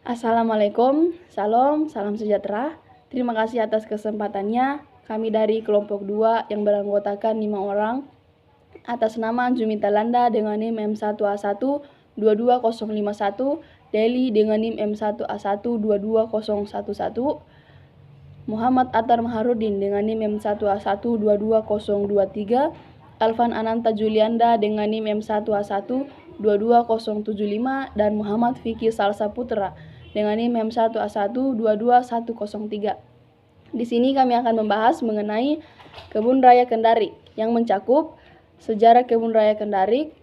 Assalamualaikum, salam sejahtera. Terima kasih atas kesempatannya. Kami dari kelompok 2 yang beranggotakan 5 orang atas nama Jumita Landa dengan NIM M1A1 22051, Deli dengan NIM M1A1 22011, Muhammad Atar Maharudin dengan NIM M1A1 22023, Alvan Ananta Julianda dengan NIM M1A1 22075, dan Muhammad Fikri Salsa Putra dengan NIM M1A1 22103. Di sini kami akan membahas mengenai Kebun Raya Kendari yang mencakup sejarah Kebun Raya Kendari,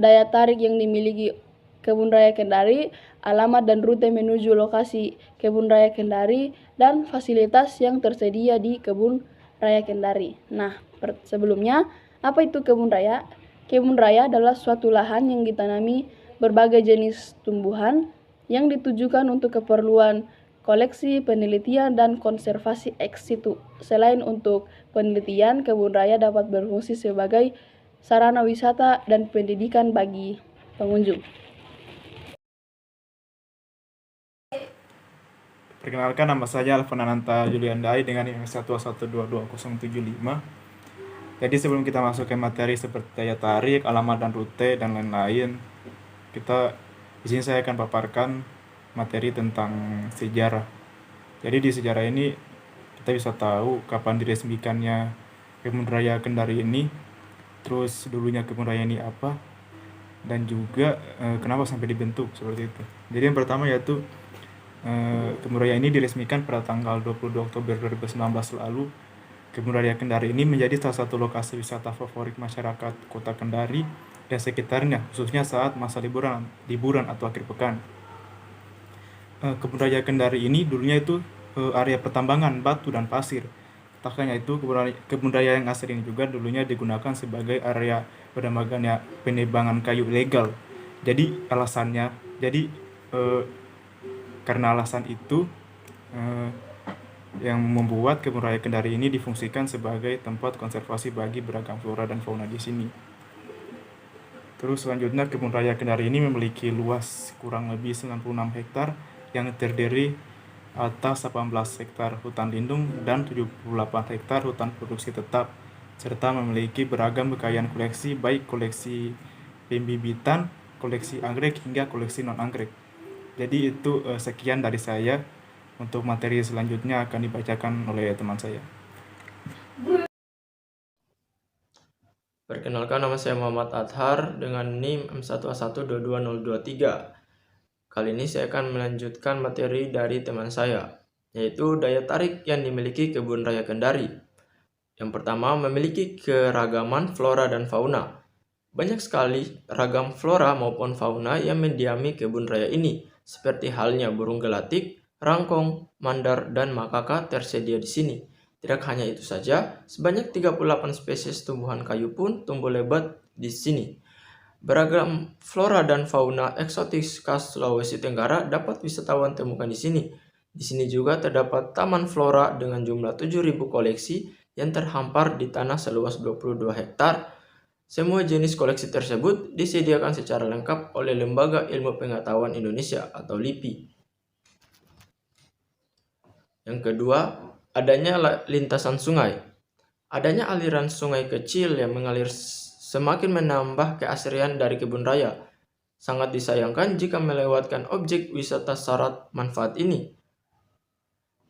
daya tarik yang dimiliki Kebun Raya Kendari, alamat dan rute menuju lokasi Kebun Raya Kendari, dan fasilitas yang tersedia di Kebun Raya Kendari. Nah, sebelumnya, apa itu kebun raya? Kebun raya adalah suatu lahan yang ditanami berbagai jenis tumbuhan yang ditujukan untuk keperluan koleksi, penelitian, dan konservasi ex situ. Selain untuk penelitian, kebun raya dapat berfungsi sebagai sarana wisata dan pendidikan bagi pengunjung. Perkenalkan, nama saya Alvan Ananta Juliandai dengan NIM M1A1 22075. Jadi sebelum kita masuk ke materi seperti daya tarik, alamat dan rute dan lain-lain, di sini saya akan paparkan materi tentang sejarah. Jadi di sejarah ini kita bisa tahu kapan diresmikannya Kebun Raya Kendari ini, terus dulunya Kebun Raya ini apa, dan juga kenapa sampai dibentuk seperti itu. Jadi yang pertama yaitu Kebun Raya ini diresmikan pada tanggal 22 Oktober 2019 lalu. Kebun Raya Kendari ini menjadi salah satu lokasi wisata favorit masyarakat Kota Kendari dan sekitarnya, khususnya saat masa liburan atau akhir pekan. Kebun Raya Kendari ini dulunya itu area pertambangan batu dan pasir. Tak hanya itu, kebun raya yang asli ini juga dulunya digunakan sebagai area penebangan kayu ilegal. Karena alasan itu yang membuat Kebun Raya Kendari ini difungsikan sebagai tempat konservasi bagi beragam flora dan fauna di sini. Terus selanjutnya, Kebun Raya Kendari ini memiliki luas kurang lebih 96 hektar yang terdiri atas 18 hektar hutan lindung dan 78 hektar hutan produksi tetap, serta memiliki beragam kekayaan koleksi, baik koleksi pembibitan, koleksi anggrek hingga koleksi non-anggrek. Jadi itu sekian dari saya. Untuk materi selanjutnya akan dibacakan oleh teman saya. Perkenalkan, nama saya Muhammad Athar dengan NIM M1A1 22023. Kali ini saya akan melanjutkan materi dari teman saya, yaitu daya tarik yang dimiliki Kebun Raya Kendari. Yang pertama, memiliki keragaman flora dan fauna. Banyak sekali ragam flora maupun fauna yang mendiami kebun raya ini, seperti halnya burung gelatik, rangkong, mandar, dan makaka tersedia di sini. Tidak hanya itu saja, sebanyak 38 spesies tumbuhan kayu pun tumbuh lebat di sini. Beragam flora dan fauna eksotis khas Sulawesi Tenggara dapat wisatawan temukan di sini. Di sini juga terdapat taman flora dengan jumlah 7.000 koleksi yang terhampar di tanah seluas 22 hektar. Semua jenis koleksi tersebut disediakan secara lengkap oleh Lembaga Ilmu Pengetahuan Indonesia atau LIPI. Yang kedua, adanya lintasan sungai. Adanya aliran sungai kecil yang mengalir semakin menambah keasrian dari kebun raya. Sangat disayangkan jika melewatkan objek wisata syarat manfaat ini.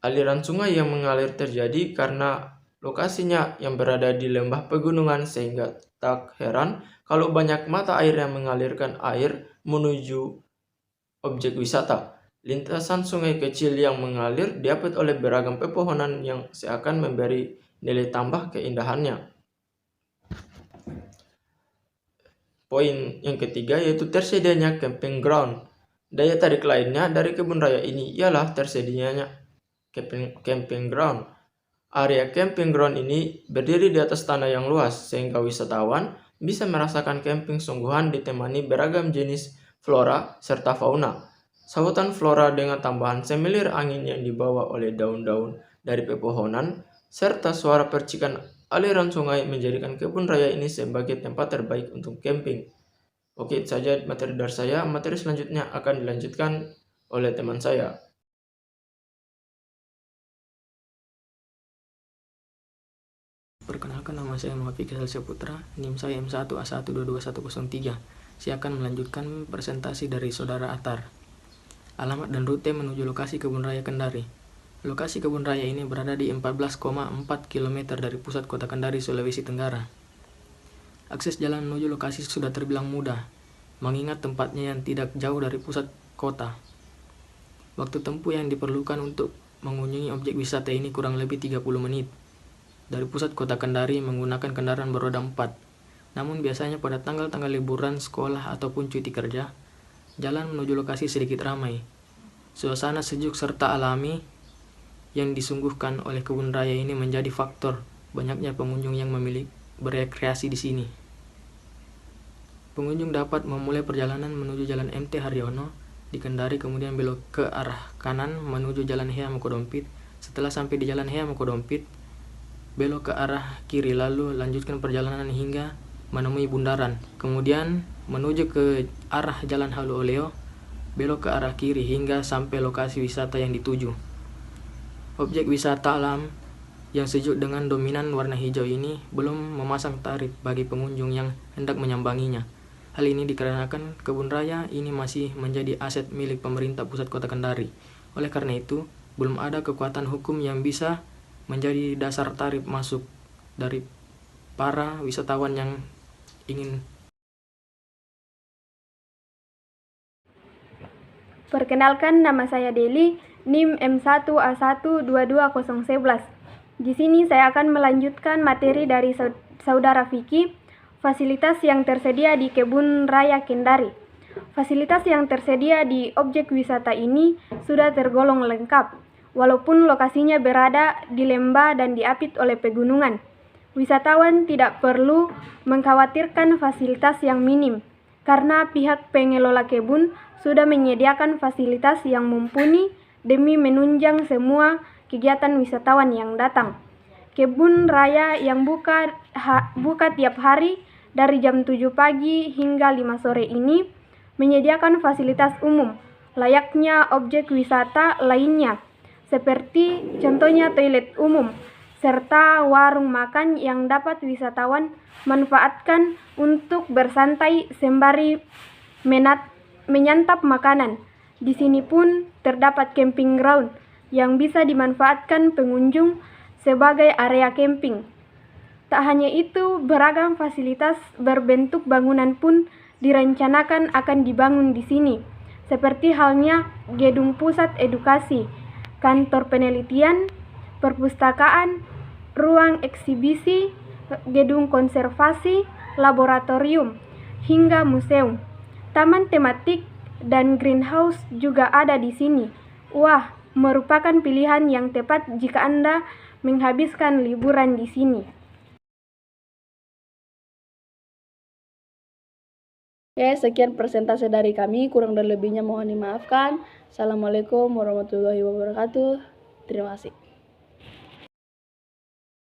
Aliran sungai yang mengalir terjadi karena lokasinya yang berada di lembah pegunungan, sehingga tak heran kalau banyak mata air yang mengalirkan air menuju objek wisata. Lintasan sungai kecil yang mengalir diapit oleh beragam pepohonan yang seakan memberi nilai tambah keindahannya. Poin yang ketiga yaitu tersedianya camping ground. Daya tarik lainnya dari kebun raya ini ialah tersedianya camping ground. Area camping ground ini berdiri di atas tanah yang luas, sehingga wisatawan bisa merasakan camping sungguhan ditemani beragam jenis flora serta fauna. Sahutan flora dengan tambahan semilir angin yang dibawa oleh daun-daun dari pepohonan, serta suara percikan aliran sungai menjadikan kebun raya ini sebagai tempat terbaik untuk camping. Oke, itu saja materi dari saya. Materi selanjutnya akan dilanjutkan oleh teman saya. Perkenalkan, nama saya Muhafiq Salsya Putra, NIM saya M1A1222103. Saya akan melanjutkan presentasi dari Saudara Atar. Alamat dan rute menuju lokasi Kebun Raya Kendari. Lokasi Kebun Raya ini berada di 14,4 km dari pusat kota Kendari, Sulawesi Tenggara. Akses jalan menuju lokasi sudah terbilang mudah, mengingat tempatnya yang tidak jauh dari pusat kota. Waktu tempuh yang diperlukan untuk mengunjungi objek wisata ini kurang lebih 30 menit. Dari pusat kota Kendari menggunakan kendaraan beroda 4. Namun biasanya pada tanggal-tanggal liburan sekolah ataupun cuti kerja, jalan menuju lokasi sedikit ramai. Suasana sejuk serta alami yang disungguhkan oleh kebun raya ini menjadi faktor banyaknya pengunjung yang memilih berekreasi di sini. Pengunjung dapat memulai perjalanan menuju Jalan MT Haryono di Kendari, kemudian belok ke arah kanan menuju Jalan Hea Mokodompit. Setelah sampai di Jalan Hea Mokodompit, belok ke arah kiri lalu lanjutkan perjalanan hingga menemui bundaran. Kemudian menuju ke arah Jalan Halu Oleo, belok ke arah kiri hingga sampai lokasi wisata yang dituju. Objek wisata alam yang sejuk dengan dominan warna hijau ini belum memasang tarif bagi pengunjung yang hendak menyambanginya. Hal ini dikarenakan kebun raya ini masih menjadi aset milik pemerintah pusat kota Kendari. Oleh karena itu, belum ada kekuatan hukum yang bisa menjadi dasar tarif masuk dari para wisatawan yang ingin. Perkenalkan, nama saya Deli, NIM M1A1220111. Di sini saya akan melanjutkan materi dari Saudara Vicky, fasilitas yang tersedia di Kebun Raya Kendari. Fasilitas yang tersedia di objek wisata ini sudah tergolong lengkap, walaupun lokasinya berada di lembah dan diapit oleh pegunungan. Wisatawan tidak perlu mengkhawatirkan fasilitas yang minim, karena pihak pengelola kebun sudah menyediakan fasilitas yang mumpuni demi menunjang semua kegiatan wisatawan yang datang. Kebun raya yang buka tiap hari dari jam 7 pagi hingga 5 sore ini menyediakan fasilitas umum layaknya objek wisata lainnya, seperti contohnya toilet umum, serta warung makan yang dapat wisatawan manfaatkan untuk bersantai sembari menyantap makanan. Di sini pun terdapat camping ground yang bisa dimanfaatkan pengunjung sebagai area camping. Tak hanya itu, beragam fasilitas berbentuk bangunan pun direncanakan akan dibangun di sini, seperti halnya gedung pusat edukasi, kantor penelitian, perpustakaan, ruang eksibisi, gedung konservasi, laboratorium, hingga museum. Taman tematik dan greenhouse juga ada di sini. Wah, merupakan pilihan yang tepat jika Anda menghabiskan liburan di sini. Oke, sekian presentasi dari kami. Kurang dan lebihnya mohon dimaafkan. Assalamualaikum warahmatullahi wabarakatuh. Terima kasih.